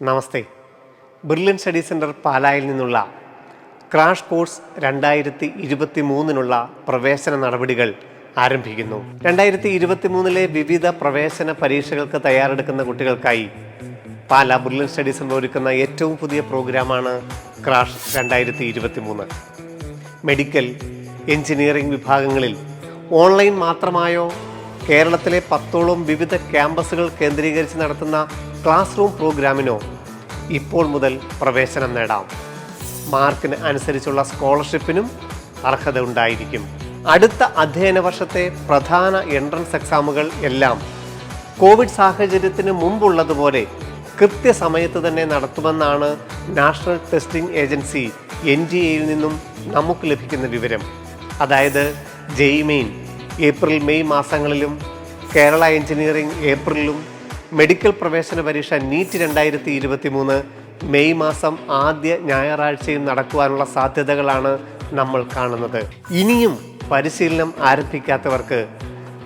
നമസ്തേ. Brilliant study centre പാലായിൽ നിന്നുള്ള crash course 2023 പ്രവേശന നടപടികൾ ആരംഭിക്കുന്നു. 2023 വിവിധ പ്രവേശന പരീക്ഷകൾക്ക് തയ്യാറെടുക്കുന്ന കുട്ടികൾക്കായി പാലാ ബ്രില്യൻ സ്റ്റഡി സെൻറ്റർ ഒരുക്കുന്ന ഏറ്റവും പുതിയ പ്രോഗ്രാമാണ് ക്രാഷ് 2023. മെഡിക്കൽ, എഞ്ചിനീയറിംഗ് വിഭാഗങ്ങളിൽ ഓൺലൈൻ മാത്രമായോ കേരളത്തിലെ 10ഓളം വിവിധ ക്യാമ്പസുകൾ കേന്ദ്രീകരിച്ച് നടത്തുന്ന ക്ലാസ് റൂം പ്രോഗ്രാമിനോ ഇപ്പോൾ മുതൽ പ്രവേശനം നേടാം. മാർക്കിന് അനുസരിച്ചുള്ള സ്കോളർഷിപ്പിനും അർഹത ഉണ്ടായിരിക്കും. അടുത്ത അധ്യയന വർഷത്തെ പ്രധാന എൻട്രൻസ് എക്സാമുകൾ എല്ലാം കോവിഡ് സാഹചര്യത്തിന് മുമ്പുള്ളതുപോലെ കൃത്യസമയത്ത് തന്നെ നടത്തുമെന്നാണ് നാഷണൽ ടെസ്റ്റിംഗ് ഏജൻസി NTA നിന്നും നമുക്ക് ലഭിക്കുന്ന വിവരം. അതായത് JEE മെയിൻ ഏപ്രിൽ മെയ് മാസങ്ങളിലും കേരള എഞ്ചിനീയറിംഗ് ഏപ്രിലും മെഡിക്കൽ പ്രവേശന പരീക്ഷ NEET 2023 മെയ് മാസം ആദ്യ ഞായറാഴ്ചയും നടക്കുവാനുള്ള സാധ്യതകളാണ് നമ്മൾ കാണുന്നത്. ഇനിയും പരിശീലനം ആരംഭിക്കാത്തവർക്ക്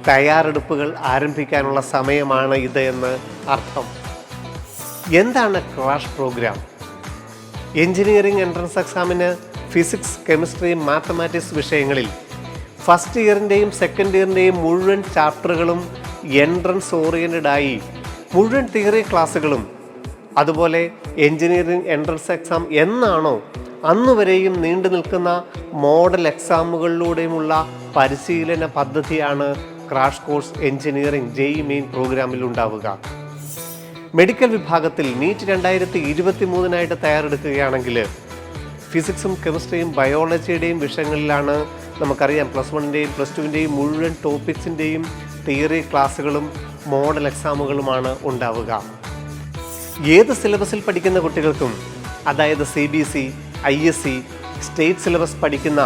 തയ്യാറെടുപ്പുകൾ ആരംഭിക്കാനുള്ള സമയമാണ് ഇത് എന്ന് അർത്ഥം. എന്താണ് ക്രാഷ് പ്രോഗ്രാം? എഞ്ചിനീയറിംഗ് എൻട്രൻസ് എക്സാമിന് ഫിസിക്സ്, കെമിസ്ട്രി, മാത്തമാറ്റിക്സ് വിഷയങ്ങളിൽ ഫസ്റ്റ് ഇയറിൻ്റെയും സെക്കൻഡ് ഇയറിൻ്റെയും മുഴുവൻ ചാപ്റ്ററുകളും എൻട്രൻസ് ഓറിയൻറ്റഡായി മുഴുവൻ തിയറി ക്ലാസ്സുകളും, അതുപോലെ എഞ്ചിനീയറിംഗ് എൻട്രൻസ് എക്സാം എന്നാണോ അന്നുവരെയും നീണ്ടു നിൽക്കുന്ന മോഡൽ എക്സാമുകളിലൂടെയുമുള്ള പരിശീലന പദ്ധതിയാണ് crash course engineering JEE main പ്രോഗ്രാമിൽ ഉണ്ടാവുക. മെഡിക്കൽ വിഭാഗത്തിൽ NEET 2023 തയ്യാറെടുക്കുകയാണെങ്കിൽ ഫിസിക്സും കെമിസ്ട്രിയും ബയോളജിയുടെയും വിഷയങ്ങളിലാണ് നമുക്കറിയാം +1ൻ്റെയും +2ൻ്റെയും മുഴുവൻ ടോപ്പിക്സിൻ്റെയും തിയറി ക്ലാസ്സുകളും മോഡൽ എക്സാമുകളുമാണ് ഉണ്ടാവുക. ഏത് സിലബസിൽ പഠിക്കുന്ന കുട്ടികൾക്കും, അതായത് CBSE, ISC, സ്റ്റേറ്റ് സിലബസ് പഠിക്കുന്ന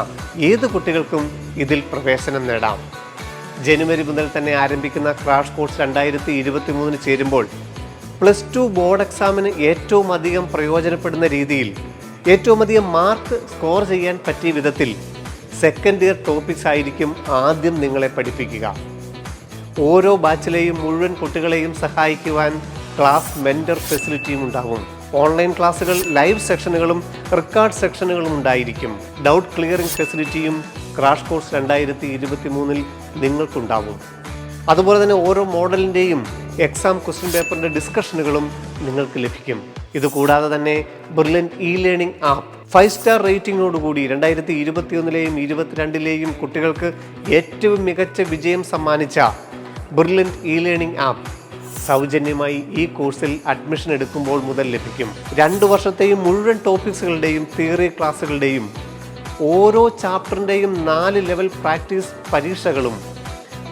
ഏത് കുട്ടികൾക്കും ഇതിൽ പ്രവേശനം നേടാം. ജനുവരി മുതൽ തന്നെ ആരംഭിക്കുന്ന ക്രാഷ് കോഴ്സ് 2023 ചേരുമ്പോൾ +2 ബോർഡ് എക്സാമിന് ഏറ്റവും അധികം പ്രയോജനപ്പെടുന്ന രീതിയിൽ ഏറ്റവും അധികം മാർക്ക് സ്കോർ ചെയ്യാൻ പറ്റിയ വിധത്തിൽ സെക്കൻഡ് ഇയർ ടോപ്പിക്സ് ആയിരിക്കും ആദ്യം നിങ്ങളെ പഠിപ്പിക്കുക. ഓരോ ബാച്ചിലെയും മുഴുവൻ കുട്ടികളെയും സഹായിക്കുവാൻ ക്ലാസ് മെൻറ്റർ ഫെസിലിറ്റിയും ഉണ്ടാകും. ഓൺലൈൻ ക്ലാസ്സുകൾ, ലൈവ് സെക്ഷനുകളും റെക്കോർഡ് സെക്ഷനുകളും ഉണ്ടായിരിക്കും. ഡൗട്ട് ക്ലിയറിംഗ് ഫെസിലിറ്റിയും ക്രാഷ് കോഴ്സ് 2023 നിങ്ങൾക്കുണ്ടാകും. അതുപോലെ തന്നെ ഓരോ മോഡലിൻ്റെയും എക്സാം ക്വസ്റ്റ്യൻ പേപ്പറിൻ്റെ ഡിസ്കഷനുകളും നിങ്ങൾക്ക് ലഭിക്കും. ഇതുകൂടാതെ തന്നെ ബ്രില്യൻ ലേണിംഗ് ആപ്പ് 5 സ്റ്റാർ റേറ്റിംഗോടുകൂടി 2021 22 കുട്ടികൾക്ക് ഏറ്റവും മികച്ച വിജയം സമ്മാനിച്ച ബ്രില്യൻ ലേണിംഗ് ആപ്പ് സൗജന്യമായി ഈ കോഴ്സിൽ അഡ്മിഷൻ എടുക്കുമ്പോൾ മുതൽ ലഭിക്കും. 2 വർഷത്തെയും മുഴുവൻ ടോപ്പിക്സുകളുടെയും തിയറി ക്ലാസ്സുകളുടെയും ഓരോ ചാപ്റ്ററിൻ്റെയും 4 ലെവൽ പ്രാക്ടീസ് പരീക്ഷകളും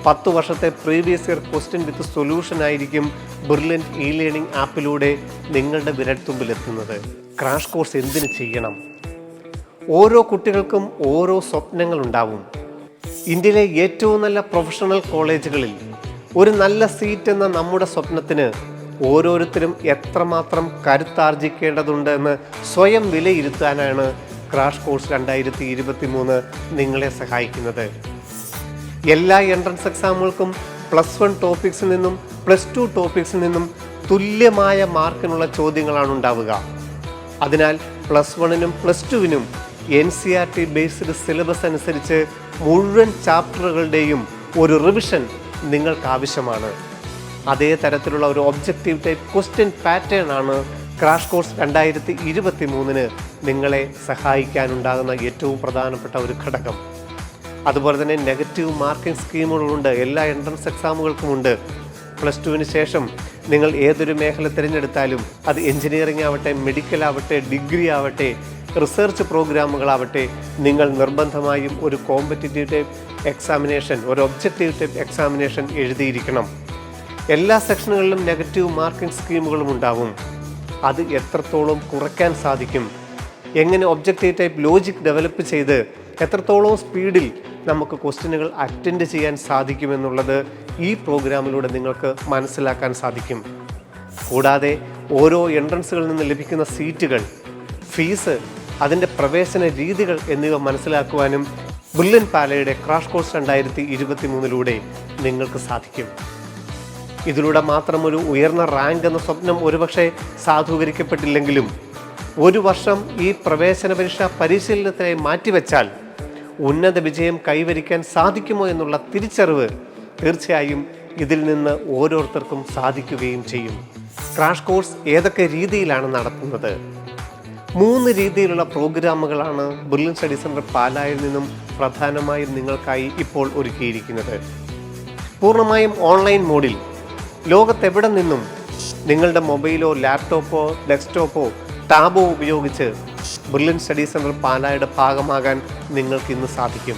10 വർഷത്തെ പ്രീവിയസ് ഇയർ ക്വസ്റ്റ്യൻ വിത്ത് സൊല്യൂഷൻ ആയിരിക്കും ബ്രില്യൻ ലേണിംഗ് ആപ്പിലൂടെ നിങ്ങളുടെ വിരൽത്തുമ്പിലെത്തുന്നത്. ക്രാഷ് കോഴ്സ് എന്തിനു ചെയ്യണം? ഓരോ കുട്ടികൾക്കും ഓരോ സ്വപ്നങ്ങളുണ്ടാവും. ഇന്ത്യയിലെ ഏറ്റവും നല്ല പ്രൊഫഷണൽ കോളേജുകളിൽ ഒരു നല്ല സീറ്റ് എന്ന നമ്മുടെ സ്വപ്നത്തിന് ഓരോരുത്തരും എത്രമാത്രം കരുത്താർജിക്കേണ്ടതുണ്ട് എന്ന് സ്വയം വിലയിരുത്താനാണ് ക്രാഷ് കോഴ്സ് 2023 നിങ്ങളെ സഹായിക്കുന്നത്. എല്ലാ എൻട്രൻസ് എക്സാമുകൾക്കും +1 ടോപ്പിക്സിൽ നിന്നും +2 ടോപ്പിക്സിൽ നിന്നും തുല്യമായ മാർക്കിനുള്ള ചോദ്യങ്ങളാണ് ഉണ്ടാവുക. അതിനാൽ +1നും +2നും NCERT ബേസ്ഡ് സിലബസ് അനുസരിച്ച് മുഴുവൻ ചാപ്റ്ററുകളുടെയും ഒരു റിവിഷൻ നിങ്ങൾക്ക് ആവശ്യമാണ്. അതേ തരത്തിലുള്ള ഒരു ഒബ്ജക്റ്റീവ് ടൈപ്പ് ക്വസ്റ്റ്യൻ പാറ്റേൺ ആണ് ക്രാഷ് കോഴ്സ് 2023 നിങ്ങളെ സഹായിക്കാനുണ്ടാകുന്ന ഏറ്റവും പ്രധാനപ്പെട്ട ഒരു ഘടകം. അതുപോലെ തന്നെ നെഗറ്റീവ് മാർക്കിംഗ് സ്കീമുകളുണ്ട്. എല്ലാ എൻട്രൻസ് എക്സാമുകൾക്കുമുണ്ട്. +2ന് ശേഷം നിങ്ങൾ ഏതൊരു മേഖല തിരഞ്ഞെടുത്താലും, അത് എഞ്ചിനീയറിംഗ് ആവട്ടെ, മെഡിക്കൽ ആവട്ടെ, ഡിഗ്രി ആവട്ടെ, റിസർച്ച് പ്രോഗ്രാമുകളാവട്ടെ, നിങ്ങൾ നിർബന്ധമായും ഒരു കോമ്പറ്റീറ്റീവ് ടൈപ്പ് എക്സാമിനേഷൻ, ഒരു ഒബ്ജക്റ്റീവ് ടൈപ്പ് എക്സാമിനേഷൻ എഴുതിയിരിക്കണം. എല്ലാ സെക്ഷനുകളിലും നെഗറ്റീവ് മാർക്കിംഗ് സ്കീമുകളും ഉണ്ടാവും. അത് എത്രത്തോളം കുറയ്ക്കാൻ സാധിക്കും, എങ്ങനെ ഒബ്ജക്റ്റീവ് ടൈപ്പ് ലോജിക് ഡെവലപ്പ് ചെയ്ത് എത്രത്തോളം സ്പീഡിൽ നമുക്ക് ക്വസ്റ്റ്യനുകൾ അറ്റൻഡ് ചെയ്യാൻ സാധിക്കുമെന്നുള്ളത് ഈ പ്രോഗ്രാമിലൂടെ നിങ്ങൾക്ക് മനസ്സിലാക്കാൻ സാധിക്കും. കൂടാതെ ഓരോ എൻട്രൻസുകളിൽ നിന്ന് ലഭിക്കുന്ന സീറ്റുകൾ, ഫീസ്, അതിൻ്റെ പ്രവേശന രീതികൾ എന്നിവ മനസ്സിലാക്കുവാനും ബ്രില്യൻ പാലയുടെ ക്രാഷ് കോഴ്സ് 2023 നിങ്ങൾക്ക് സാധിക്കും. ഇതിലൂടെ മാത്രം ഒരു ഉയർന്ന റാങ്ക് എന്ന സ്വപ്നം ഒരുപക്ഷെ സാധൂകരിക്കപ്പെട്ടില്ലെങ്കിലും ഒരു വർഷം ഈ പ്രവേശന പരീക്ഷ പരിശീലനത്തിനായി മാറ്റിവെച്ചാൽ ഉന്നത വിജയം കൈവരിക്കാൻ സാധിക്കുമോ എന്നുള്ള തിരിച്ചറിവ് തീർച്ചയായും ഇതിൽ നിന്ന് ഓരോരുത്തർക്കും സാധിക്കുകയും ചെയ്യും. ക്രാഷ് കോഴ്സ് ഏതൊക്കെ രീതിയിലാണ് നടത്തുന്നത്? 3 രീതിയിലുള്ള പ്രോഗ്രാമുകളാണ് ബ്രില്യൻ സ്റ്റഡി സെൻറ്റർ പാലായിൽ നിന്നും പ്രധാനമായും നിങ്ങൾക്കായി ഇപ്പോൾ ഒരുക്കിയിരിക്കുന്നത്. പൂർണ്ണമായും ഓൺലൈൻ മോഡിൽ ലോകത്തെവിടെ നിന്നും നിങ്ങളുടെ മൊബൈലോ ലാപ്ടോപ്പോ ഡെസ്ക്ടോപ്പോ ടാബോ ഉപയോഗിച്ച് ബ്രില്യൻ സ്റ്റഡി സെൻറ്റർ പാലായുടെ ഭാഗമാകാൻ നിങ്ങൾക്ക് ഇന്ന് സാധിക്കും.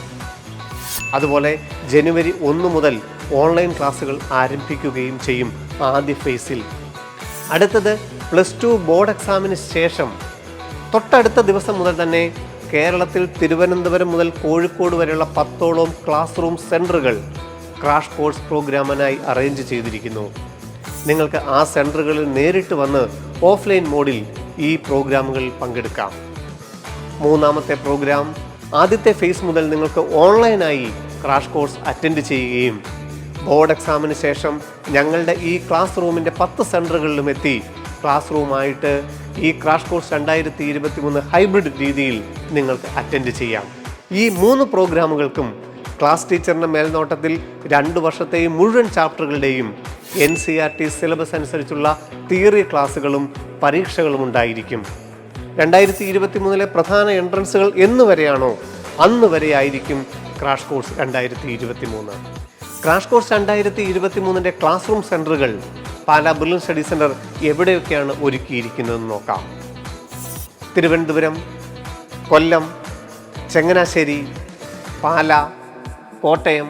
അതുപോലെ ജനുവരി 1 മുതൽ ഓൺലൈൻ ക്ലാസ്സുകൾ ആരംഭിക്കുകയും ചെയ്യും ആദ്യ ഫേസിൽ. അടുത്തത് +2 ബോർഡ് എക്സാമിന് ശേഷം തൊട്ടടുത്ത ദിവസം മുതൽ തന്നെ കേരളത്തിൽ തിരുവനന്തപുരം മുതൽ കോഴിക്കോട് വരെയുള്ള 10ഓളം ക്ലാസ് റൂം സെൻറ്ററുകൾ ക്രാഷ് കോഴ്സ് പ്രോഗ്രാമിനായി അറേഞ്ച് ചെയ്തിരിക്കുന്നു. നിങ്ങൾക്ക് ആ സെൻറ്ററുകളിൽ നേരിട്ട് വന്ന് ഓഫ്ലൈൻ മോഡിൽ ഈ പ്രോഗ്രാമുകളിൽ പങ്കെടുക്കാം. 3ാമത്തെ പ്രോഗ്രാം ആദ്യത്തെ ഫേസ് മുതൽ നിങ്ങൾക്ക് ഓൺലൈനായി ക്രാഷ് കോഴ്സ് അറ്റൻഡ് ചെയ്യുകയും ബോർഡ് എക്സാമിന് ശേഷം ഞങ്ങളുടെ ഈ ക്ലാസ് റൂമിൻ്റെ 10 സെൻറ്ററുകളിലും എത്തി ക്ലാസ് റൂമായിട്ട് ഈ ക്രാഷ് കോഴ്സ് 2023 ഹൈബ്രിഡ് രീതിയിൽ നിങ്ങൾക്ക് അറ്റൻഡ് ചെയ്യാം. ഈ 3 പ്രോഗ്രാമുകൾക്കും ക്ലാസ് ടീച്ചറിൻ്റെ മേൽനോട്ടത്തിൽ 2 വർഷത്തെയും മുഴുവൻ ചാപ്റ്ററുകളുടെയും NCERT സിലബസ് അനുസരിച്ചുള്ള തിയറി ക്ലാസ്സുകളും പരീക്ഷകളും ഉണ്ടായിരിക്കും. 2023 പ്രധാന എൻട്രൻസുകൾ എന്നുവരെയാണോ അന്ന് വരെ ആയിരിക്കും crash course 2023. Crash course 2023 class room സെൻറ്ററുകൾ പാലാ ബ്രില്യൻ സ്റ്റഡി സെൻറ്റർ എവിടെയൊക്കെയാണ് ഒരുക്കിയിരിക്കുന്നതെന്ന് നോക്കാം. തിരുവനന്തപുരം, കൊല്ലം, ചങ്ങനാശ്ശേരി, പാലാ, കോട്ടയം,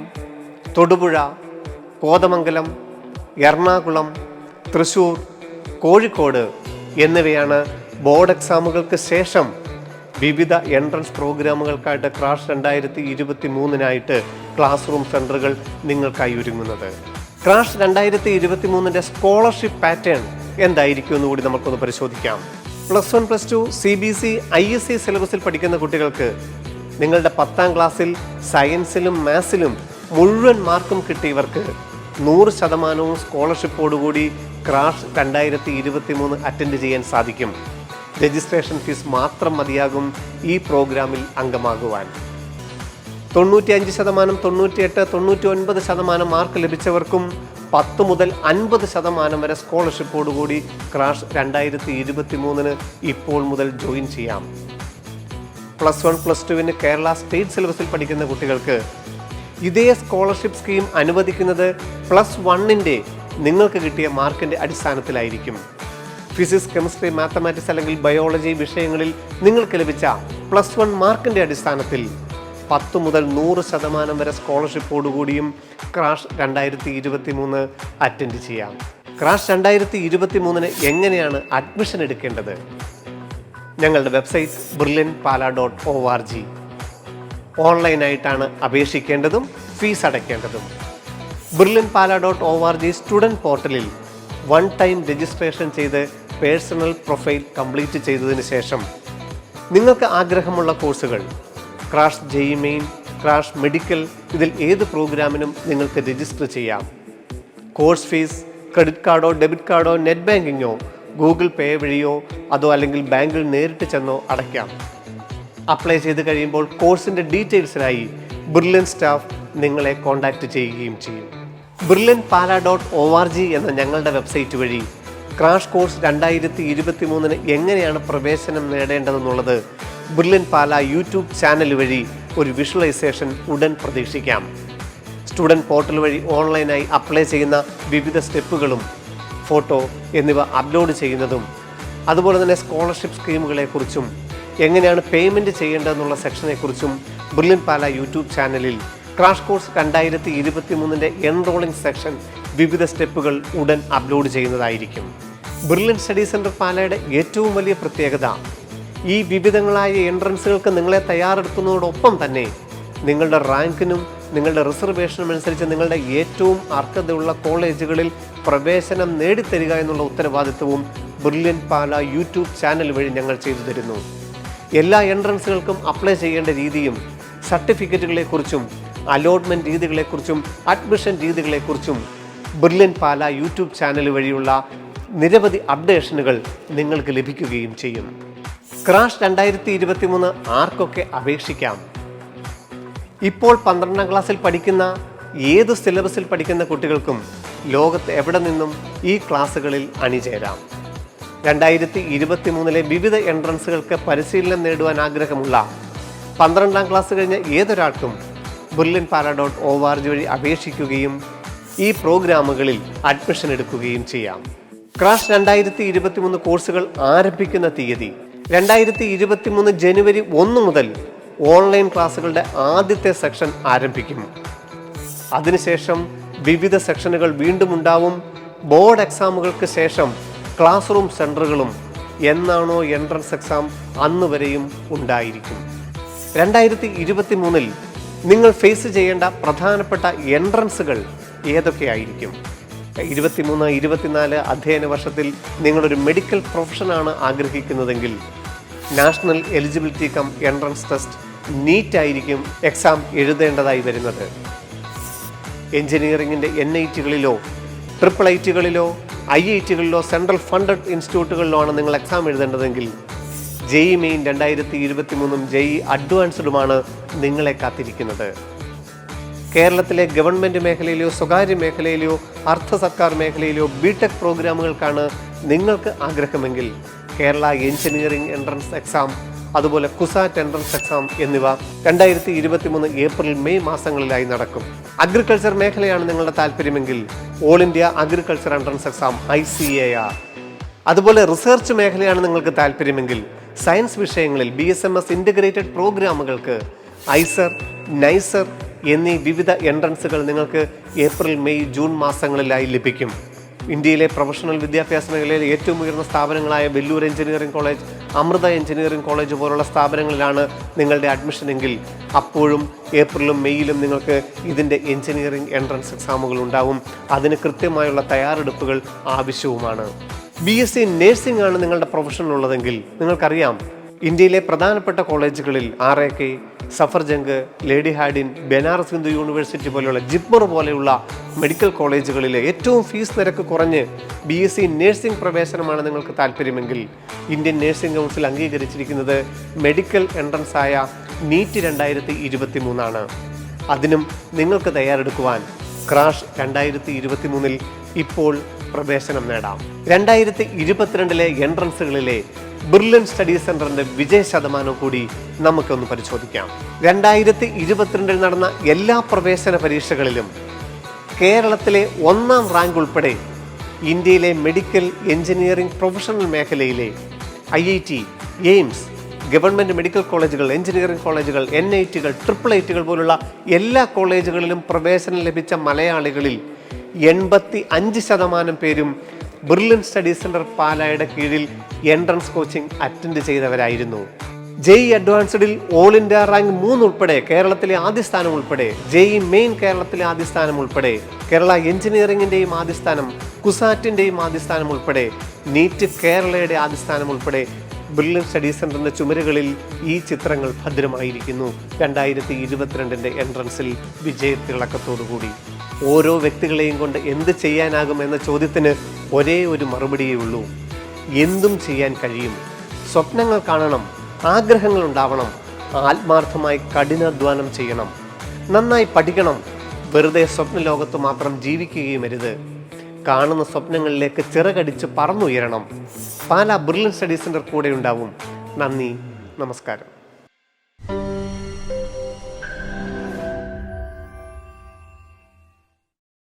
തൊടുപുഴ, കോതമംഗലം, എറണാകുളം, തൃശ്ശൂർ, കോഴിക്കോട് എന്നിവയാണ് ബോർഡ് എക്സാമുകൾക്ക് ശേഷം വിവിധ എൻട്രൻസ് പ്രോഗ്രാമുകൾക്കായിട്ട് ക്രാഷ് 2023 ക്ലാസ് റൂം സെൻറ്ററുകൾ നിങ്ങൾക്കായി ഒരുങ്ങുന്നത്. ക്രാഷ് 2023 സ്കോളർഷിപ്പ് പാറ്റേൺ എന്തായിരിക്കും എന്ന് കൂടി നമുക്കൊന്ന് പരിശോധിക്കാം. +1 +2 CBC ISC സിലബസിൽ പഠിക്കുന്ന കുട്ടികൾക്ക് നിങ്ങളുടെ 10ാം ക്ലാസ്സിൽ സയൻസിലും മാത്സിലും മുഴുവൻ മാർക്കും കിട്ടിയവർക്ക് 100% സ്കോളർഷിപ്പോടുകൂടി ക്രാഷ് 2023 അറ്റൻഡ് ചെയ്യാൻ സാധിക്കും. രജിസ്ട്രേഷൻ ഫീസ് മാത്രം മതിയാകും ഈ പ്രോഗ്രാമിൽ അംഗമാകുവാൻ. 95%, 98%, 99% മാർക്ക് ലഭിച്ചവർക്കും 10 മുതൽ 50% വരെ സ്കോളർഷിപ്പോടുകൂടി ക്രാഷ് 2023 ഇപ്പോൾ മുതൽ ജോയിൻ ചെയ്യാം. +1 +2 കേരള സ്റ്റേറ്റ് സിലബസിൽ പഠിക്കുന്ന കുട്ടികൾക്ക് ഇതേ സ്കോളർഷിപ്പ് സ്കീം അനുവദിക്കുന്നത് +1 നിങ്ങൾക്ക് കിട്ടിയ മാർക്കിൻ്റെ അടിസ്ഥാനത്തിലായിരിക്കും. ഫിസിക്സ്, കെമിസ്ട്രി, മാത്തമാറ്റിക്സ് അല്ലെങ്കിൽ ബയോളജി വിഷയങ്ങളിൽ നിങ്ങൾക്ക് ലഭിച്ച +1 മാർക്കിൻ്റെ അടിസ്ഥാനത്തിൽ 10 മുതൽ 100% വരെ സ്കോളർഷിപ്പോടുകൂടിയും ക്രാഷ് 2023 അറ്റൻഡ് ചെയ്യാം. ക്രാഷ് 2023 എങ്ങനെയാണ് അഡ്മിഷൻ എടുക്കേണ്ടത്? ഞങ്ങളുടെ വെബ്സൈറ്റ് brilliantpala.org. ഓൺലൈനായിട്ടാണ് അപേക്ഷിക്കേണ്ടതും ഫീസ് അടയ്ക്കേണ്ടതും. brilliantpala.org സ്റ്റുഡൻറ്റ് പോർട്ടലിൽ 1 ടൈം രജിസ്ട്രേഷൻ ചെയ്ത് പേഴ്സണൽ പ്രൊഫൈൽ കംപ്ലീറ്റ് ചെയ്തതിന് ശേഷം നിങ്ങൾക്ക് ആഗ്രഹമുള്ള കോഴ്സുകൾ crash JEE main, crash medical ഇതിൽ ഏത് പ്രോഗ്രാമിനും നിങ്ങൾക്ക് രജിസ്റ്റർ ചെയ്യാം. കോഴ്സ് ഫീസ് ക്രെഡിറ്റ് കാർഡോ ഡെബിറ്റ് കാർഡോ നെറ്റ് ബാങ്കിങ്ങോ ഗൂഗിൾ പേ വഴിയോ അതോ അല്ലെങ്കിൽ ബാങ്കിൽ നേരിട്ട് ചെന്നോ അടയ്ക്കാം. അപ്ലൈ ചെയ്ത് കഴിയുമ്പോൾ കോഴ്സിൻ്റെ ഡീറ്റെയിൽസിനായി ബ്രില്യൻ സ്റ്റാഫ് നിങ്ങളെ കോൺടാക്റ്റ് ചെയ്യുകയും ചെയ്യും. brilliantpala.org എന്ന ഞങ്ങളുടെ വെബ്സൈറ്റ് വഴി ക്രാഷ് കോഴ്സ് 2023 എങ്ങനെയാണ് പ്രവേശനം നേടേണ്ടതെന്നുള്ളത് ബ്രില്യൻ പാല യൂട്യൂബ് ചാനൽ വഴി ഒരു വിഷ്വലൈസേഷൻ ഉടൻ പ്രതീക്ഷിക്കാം. സ്റ്റുഡൻറ്റ് പോർട്ടൽ വഴി ഓൺലൈനായി അപ്ലൈ ചെയ്യുന്ന വിവിധ സ്റ്റെപ്പുകളും ഫോട്ടോ എന്നിവ അപ്ലോഡ് ചെയ്യുന്നതും അതുപോലെ തന്നെ സ്കോളർഷിപ്പ് സ്കീമുകളെക്കുറിച്ചും എങ്ങനെയാണ് പേയ്മെൻറ്റ് ചെയ്യേണ്ടതെന്നുള്ള സെക്ഷനെക്കുറിച്ചും ബ്രില്യൻ പാല യൂട്യൂബ് ചാനലിൽ ക്രാഷ് കോഴ്സ് 2023 എൻറോളിംഗ് സെക്ഷൻ വിവിധ സ്റ്റെപ്പുകൾ ഉടൻ അപ്ലോഡ് ചെയ്യുന്നതായിരിക്കും. ബ്രില്യൻ സ്റ്റഡി സെൻറ്റർ പാലയുടെ ഏറ്റവും വലിയ പ്രത്യേകത ഈ വിവിധങ്ങളായ എൻട്രൻസുകൾക്ക് നിങ്ങളെ തയ്യാറെടുക്കുന്നതോടൊപ്പം തന്നെ നിങ്ങളുടെ റാങ്കിനും നിങ്ങളുടെ റിസർവേഷനും അനുസരിച്ച് നിങ്ങളുടെ ഏറ്റവും അർഹതയുള്ള കോളേജുകളിൽ പ്രവേശനം നേടിത്തരിക എന്നുള്ള ഉത്തരവാദിത്വവും ബ്രില്യൻ പാല യൂട്യൂബ് ചാനൽ വഴി ഞങ്ങൾ ചെയ്തു തരുന്നു. എല്ലാ എൻട്രൻസുകൾക്കും അപ്ലൈ ചെയ്യേണ്ട രീതിയും സർട്ടിഫിക്കറ്റുകളെക്കുറിച്ചും അലോട്ട്മെൻറ്റ് രീതികളെക്കുറിച്ചും അഡ്മിഷൻ രീതികളെക്കുറിച്ചും ബ്രില്യൻ പാല യൂട്യൂബ് ചാനൽ വഴിയുള്ള നിരവധി അപ്ഡേഷനുകൾ നിങ്ങൾക്ക് ലഭിക്കുകയും ചെയ്യും. ക്രാഷ് 2023 ആർക്കൊക്കെ അപേക്ഷിക്കാം? ഇപ്പോൾ 12ാം ക്ലാസ്സിൽ പഠിക്കുന്ന ഏത് സിലബസിൽ പഠിക്കുന്ന കുട്ടികൾക്കും ലോകത്ത് എവിടെ നിന്നും ഈ ക്ലാസ്സുകളിൽ അണിചേരാം. 2023 വിവിധ എൻട്രൻസുകൾക്ക് പരിശീലനം നേടുവാൻ ആഗ്രഹമുള്ള 12ാം ക്ലാസ് കഴിഞ്ഞ ഏതൊരാൾക്കും brilliantpala.org വഴി അപേക്ഷിക്കുകയും ഈ പ്രോഗ്രാമുകളിൽ അഡ്മിഷൻ എടുക്കുകയും ചെയ്യാം. ക്രാഷ് 2023 കോഴ്സുകൾ ആരംഭിക്കുന്ന തീയതി 2023 ജനുവരി 1 മുതൽ ഓൺലൈൻ ക്ലാസ്സുകളുടെ ആദ്യത്തെ സെക്ഷൻ ആരംഭിക്കും. അതിനുശേഷം വിവിധ സെക്ഷനുകൾ വീണ്ടും ഉണ്ടാവും. ബോർഡ് എക്സാമുകൾക്ക് ശേഷം ക്ലാസ് റൂം സെൻറ്ററുകളും എന്നാണോ എൻട്രൻസ് എക്സാം അന്ന് വരെയും ഉണ്ടായിരിക്കും. 2023 നിങ്ങൾ ഫേസ് ചെയ്യേണ്ട പ്രധാനപ്പെട്ട എൻട്രൻസുകൾ ഏതൊക്കെയായിരിക്കും? 23-24 അധ്യയന വർഷത്തിൽ നിങ്ങളൊരു മെഡിക്കൽ പ്രൊഫഷനാണ് ആഗ്രഹിക്കുന്നതെങ്കിൽ national eligibility cum entrance test NEET ആയിരിക്കും എക്സാം എഴുതേണ്ടതായി വരുന്നത്. എഞ്ചിനീയറിംഗിൻ്റെ NITകളിലോ IIITകളിലോ IITകളിലോ സെൻട്രൽ ഫണ്ടഡ് ഇൻസ്റ്റിറ്റ്യൂട്ടുകളിലോ ആണ് നിങ്ങൾ എക്സാം എഴുതേണ്ടതെങ്കിൽ JEE Main 2023 JEE അഡ്വാൻസ്ഡുമാണ് നിങ്ങളെ കാത്തിരിക്കുന്നത്. കേരളത്തിലെ ഗവൺമെൻറ് മേഖലയിലെയോ സ്വകാര്യ മേഖലയിലെയോ അർദ്ധ സർക്കാർ മേഖലയിലെയോ ബിടെക് പ്രോഗ്രാമുകൾക്കാണ് നിങ്ങൾക്ക് ആഗ്രഹമെങ്കിൽ കേരള എഞ്ചിനീയറിംഗ് എൻട്രൻസ് എക്സാം, അതുപോലെ കുസാറ്റ് എൻട്രൻസ് എക്സാം എന്നിവ 2023 ഏപ്രിൽ മെയ് മാസങ്ങളിലായി നടക്കും. അഗ്രികൾച്ചർ മേഖലയാണ് നിങ്ങളുടെ താല്പര്യമെങ്കിൽ all India agriculture entrance exam ICAR, അതുപോലെ റിസർച്ച് മേഖലയാണ് നിങ്ങൾക്ക് താല്പര്യമെങ്കിൽ സയൻസ് വിഷയങ്ങളിൽ BSMS ഇൻ്റഗ്രേറ്റഡ് പ്രോഗ്രാമുകൾക്ക് ഐസർ, നൈസർ എന്നീ വിവിധ എൻട്രൻസുകൾ നിങ്ങൾക്ക് ഏപ്രിൽ മെയ് ജൂൺ മാസങ്ങളിലായി ലഭിക്കും. ഇന്ത്യയിലെ പ്രൊഫഷണൽ വിദ്യാഭ്യാസ മേഖലയിലെ ഏറ്റവും ഉയർന്ന സ്ഥാപനങ്ങളായ Vellore engineering college, Amrita engineering college പോലുള്ള സ്ഥാപനങ്ങളിലാണ് നിങ്ങളുടെ അഡ്മിഷനെങ്കിൽ അപ്പോഴും ഏപ്രിലും മെയ്യിലും നിങ്ങൾക്ക് ഇതിൻ്റെ എഞ്ചിനീയറിംഗ് എൻട്രൻസ് എക്സാമുകൾ ഉണ്ടാവും. അതിന് കൃത്യമായുള്ള തയ്യാറെടുപ്പുകൾ ആവശ്യവുമാണ്. BSc നേഴ്സിംഗ് ആണ് നിങ്ങളുടെ പ്രൊഫഷനിലുള്ളതെങ്കിൽ നിങ്ങൾക്കറിയാം ഇന്ത്യയിലെ പ്രധാനപ്പെട്ട കോളേജുകളിൽ RAK, Safdarjung, Lady Hardinge, Banaras Hindu university പോലെയുള്ള JIPMER പോലെയുള്ള മെഡിക്കൽ കോളേജുകളിലെ ഏറ്റവും ഫീസ് നിരക്ക് കുറഞ്ഞ് BSc നേഴ്സിംഗ് പ്രവേശനമാണ് നിങ്ങൾക്ക് താല്പര്യമെങ്കിൽ ഇന്ത്യൻ നേഴ്സിംഗ് കൗൺസിൽ അംഗീകരിച്ചിരിക്കുന്നത് മെഡിക്കൽ എൻട്രൻസ് ആയ NEET 2023 ആണ്. അതിനും നിങ്ങൾക്ക് തയ്യാറെടുക്കുവാൻ ക്രാഷ് 2023 ഇപ്പോൾ പ്രവേശനം നേടാം. 2022 എൻട്രൻസുകളിലെ ബ്രില്യൻ സ്റ്റഡി സെന്ററിന്റെ വിജയ ശതമാനം കൂടി നമുക്കൊന്ന് പരിശോധിക്കാം. 2022 നടന്ന എല്ലാ പ്രവേശന പരീക്ഷകളിലും കേരളത്തിലെ 1ാം റാങ്ക് ഉൾപ്പെടെ ഇന്ത്യയിലെ മെഡിക്കൽ, എഞ്ചിനീയറിംഗ്, പ്രൊഫഷണൽ മേഖലയിലെ IIT, AIIMS, ഗവൺമെൻറ് മെഡിക്കൽ കോളേജുകൾ, എഞ്ചിനീയറിംഗ് കോളേജുകൾ, NITകൾ, IIITകൾ പോലുള്ള എല്ലാ കോളേജുകളിലും പ്രവേശനം ലഭിച്ച മലയാളികളിൽ 85% പേരും ബ്രില്യൻ സ്റ്റഡി സെന്റർ പാലായുടെ കീഴിൽ എൻട്രൻസ് കോച്ചിങ് അറ്റൻഡ് ചെയ്തവരായിരുന്നു. JEE അഡ്വാൻസ്ഡിൽ ഓൾ ഇന്ത്യ റാങ്ക് 3 ഉൾപ്പെടെ കേരളത്തിലെ ആദ്യ സ്ഥാനം ഉൾപ്പെടെ, JEE മെയിൻ കേരളത്തിലെ ആദ്യ സ്ഥാനം ഉൾപ്പെടെ, കേരള എഞ്ചിനീയറിംഗിൻ്റെയും ആദ്യ സ്ഥാനം, കുസാറ്റിൻ്റെയും ആദ്യ സ്ഥാനം ഉൾപ്പെടെ, നീറ്റ് കേരളയുടെ ആദ്യ സ്ഥാനം ഉൾപ്പെടെ ബ്രില്യൻ സ്റ്റഡി സെന്ററിൻ്റെ ചുമരുകളിൽ ഈ ചിത്രങ്ങൾ ഭദ്രമായിരിക്കുന്നു. 2022 എൻട്രൻസിൽ വിജയത്തിളക്കത്തോടുകൂടി ഓരോ വ്യക്തികളെയും കൊണ്ട് എന്ത് ചെയ്യാനാകും എന്ന ചോദ്യത്തിന് ഒരേ ഒരു മറുപടിയേ ഉള്ളൂ: എന്തും ചെയ്യാൻ കഴിയും. സ്വപ്നങ്ങൾ കാണണം, ആഗ്രഹങ്ങൾ ഉണ്ടാവണം, ആത്മാർത്ഥമായി കഠിനാധ്വാനം ചെയ്യണം, നന്നായി പഠിക്കണം. വെറുതെ സ്വപ്ന ലോകത്ത് മാത്രം ജീവിക്കുകയും അരുത്. കാണുന്ന സ്വപ്നങ്ങളിലേക്ക് ചിറകടിച്ച് പറന്നുയരണം. പാലാ ബ്രില്യൻ സ്റ്റഡി സെന്റർ കൂടെ ഉണ്ടാവും. നന്ദി, നമസ്കാരം.